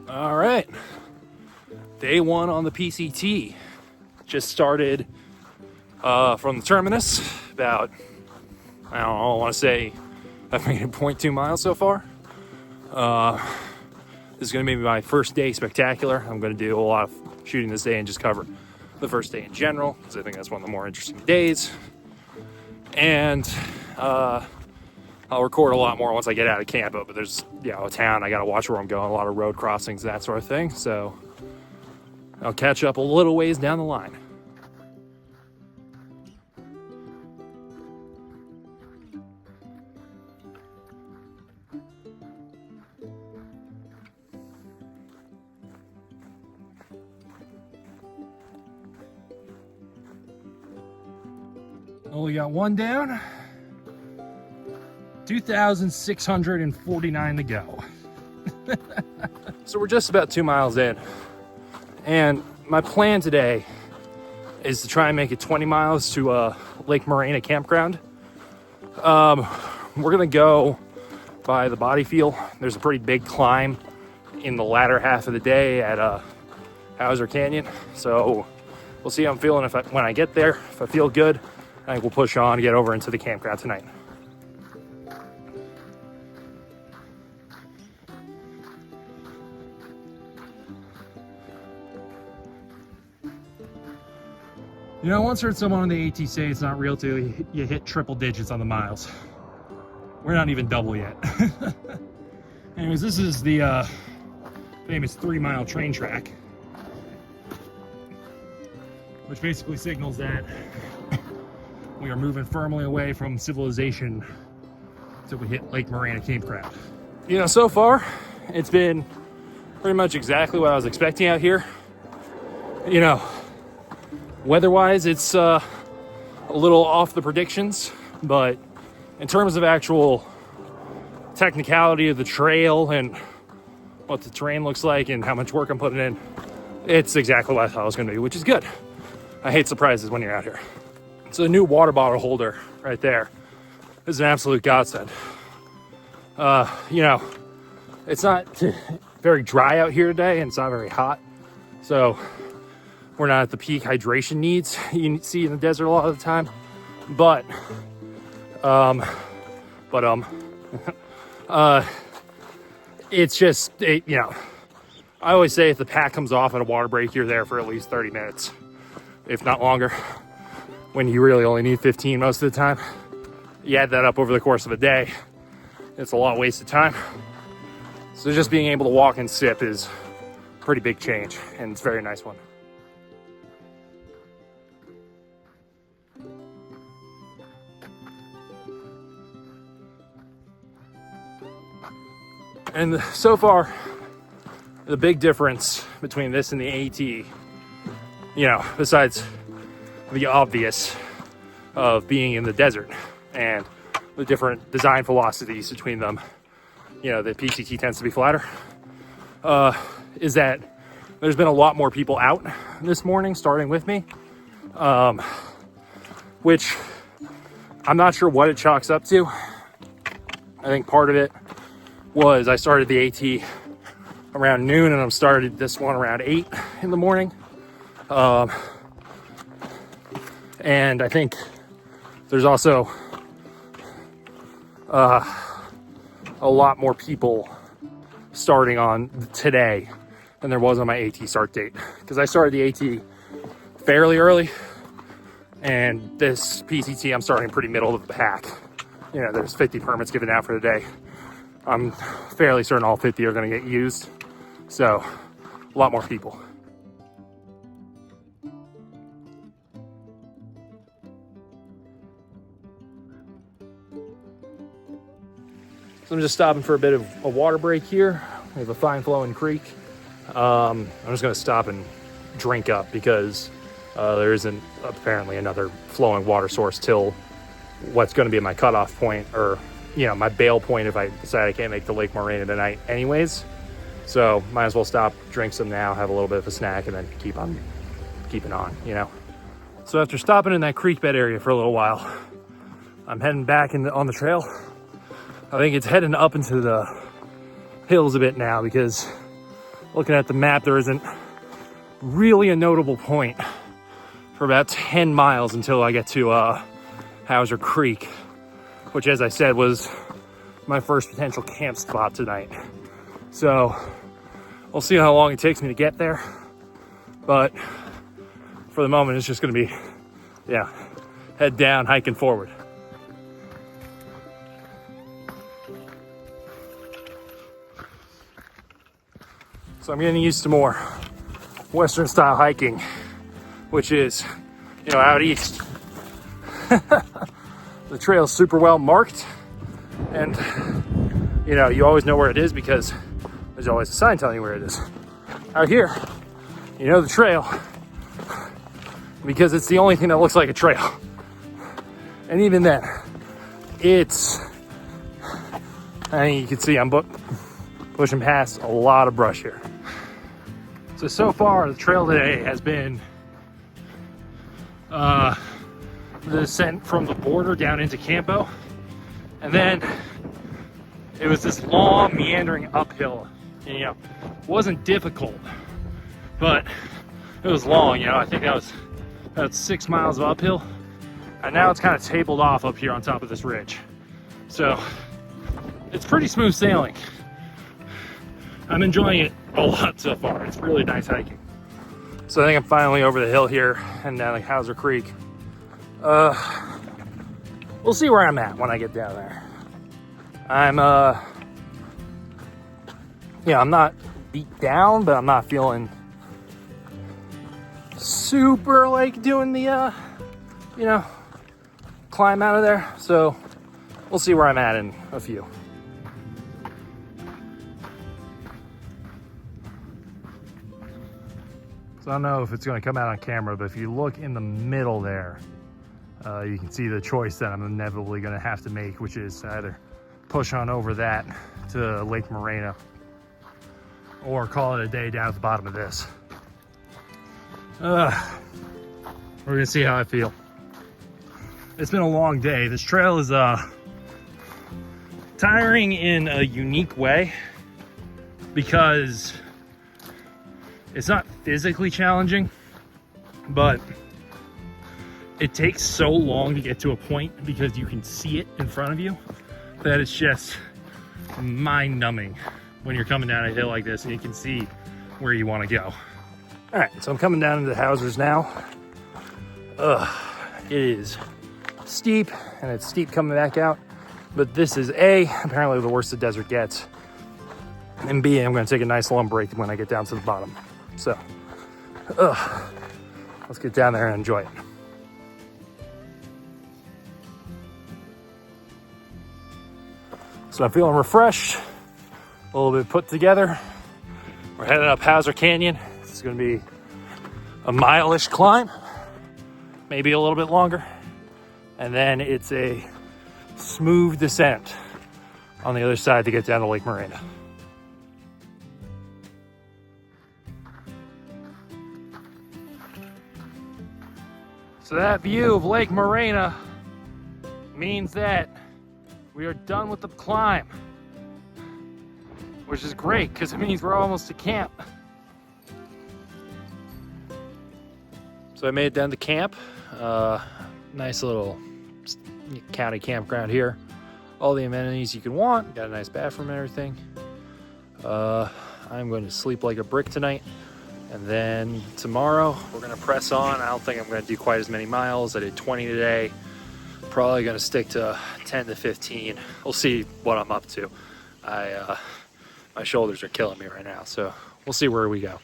All right, day one on the PCT. Just started from the terminus, about, I don't know, I want to say I've made 0.2 miles so far. This is going to be my first day spectacular. I'm going to do a lot of shooting this day and just cover the first day in general, because I think that's one of the more interesting days. And I'll record a lot more once I get out of camp, but there's, a town, I got to watch where I'm going, a lot of road crossings, that sort of thing. So I'll catch up a little ways down the line. Only got one down. 2,649 to go. So we're just about 2 miles in. And my plan today is to try and make it 20 miles to Lake Marina campground. We're gonna go by the body feel. There's a pretty big climb in the latter half of the day at Hauser Canyon. So we'll see how I'm feeling when I get there. If I feel good, I think we'll push on and get over into the campground tonight. I once heard someone on the AT say it's not real till you hit triple digits on the miles. We're not even double yet. Anyways, this is the famous 3-mile train track, which basically signals that we are moving firmly away from civilization until we hit Lake Marina campground. So far, it's been pretty much exactly what I was expecting out here. Weather-wise, it's a little off the predictions, but in terms of actual technicality of the trail and what the terrain looks like and how much work I'm putting in, it's exactly what I thought it was going to be, which is good. I hate surprises when you're out here. So the new water bottle holder right there is an absolute godsend. It's not very dry out here today, and it's not very hot, so we're not at the peak hydration needs you see in the desert a lot of the time. But it's just, I always say if the pack comes off at a water break, you're there for at least 30 minutes, if not longer, when you really only need 15 most of the time. You add that up over the course of a day, it's a lot of wasted time. So just being able to walk and sip is a pretty big change, and it's a very nice one. And so far, the big difference between this and the AT, besides the obvious of being in the desert and the different design philosophies between them, the PCT tends to be flatter, is that there's been a lot more people out this morning, starting with me, which I'm not sure what it chalks up to. I think part of it was I started the AT around noon, and I started this one around 8 in the morning. And I think there's also a lot more people starting on today than there was on my AT start date, because I started the AT fairly early, and this PCT I'm starting pretty middle of the pack. There's 50 permits given out for the day. I'm fairly certain all 50 are going to get used, so a lot more people. So I'm just stopping for a bit of a water break here. We have a fine flowing creek. I'm just going to stop and drink up, because there isn't apparently another flowing water source till what's going to be my cutoff point, or my bail point if I decide I can't make the Lake Marina tonight anyways. So might as well stop, drink some now, have a little bit of a snack, and then keep on keeping on, So after stopping in that creek bed area for a little while, I'm heading back on the trail. I think it's heading up into the hills a bit now because looking at the map, there isn't really a notable point for about 10 miles until I get to Hauser Creek, which, as I said, was my first potential camp spot tonight. So we'll see how long it takes me to get there. But for the moment, it's just gonna be, yeah, head down, hiking forward. So I'm getting used to more Western style hiking, which is, you know, out east. The trail's super well marked, and you know, you always know where it is because there's always a sign telling you where it is. Out here, you know the trail because it's the only thing that looks like a trail. And even then, it's, I mean, you can see I'm pushing past a lot of brush here. So far, the trail today has been the descent from the border down into Campo. And then it was this long meandering uphill. And, you know, it wasn't difficult, but it was long. You know, I think that was about 6 miles of uphill. And now it's kind of tabled off up here on top of this ridge. So it's pretty smooth sailing. I'm enjoying it a lot so far. It's really nice hiking. So I think I'm finally over the hill here and down like Hauser Creek. We'll see where I'm at when I get down there. I'm yeah, I'm not beat down, but I'm not feeling super like doing the you know, climb out of there. So we'll see where I'm at in a few. So I don't know if it's going to come out on camera, but if you look in the middle there, you can see the choice that I'm inevitably going to have to make, which is either push on over that to Lake Marina or call it a day down at the bottom of this. We're going to see how I feel. It's been a long day. This trail is tiring in a unique way because it's not physically challenging, but it takes so long to get to a point because you can see it in front of you that it's just mind-numbing when you're coming down a hill like this and you can see where you want to go. All right, so I'm coming down into the Hausers now. It is steep, and it's steep coming back out, but this is A, apparently the worst the desert gets, and B, I'm going to take a nice long break when I get down to the bottom. So, let's get down there and enjoy it. So I'm feeling refreshed, a little bit put together. We're heading up Hauser Canyon. It's going to be a mile-ish climb, maybe a little bit longer. And then it's a smooth descent on the other side to get down to Lake Marina. So that view of Lake Marina means that we are done with the climb, which is great because it means we're almost to camp. So I made it down to camp. Nice little county campground here. All the amenities you can want. Got a nice bathroom and everything. I'm going to sleep like a brick tonight. And then tomorrow we're going to press on. I don't think I'm going to do quite as many miles. I did 20 today. Probably going to stick to 10 to 15. We'll see what I'm up to. My shoulders are killing me right now, so we'll see where we go.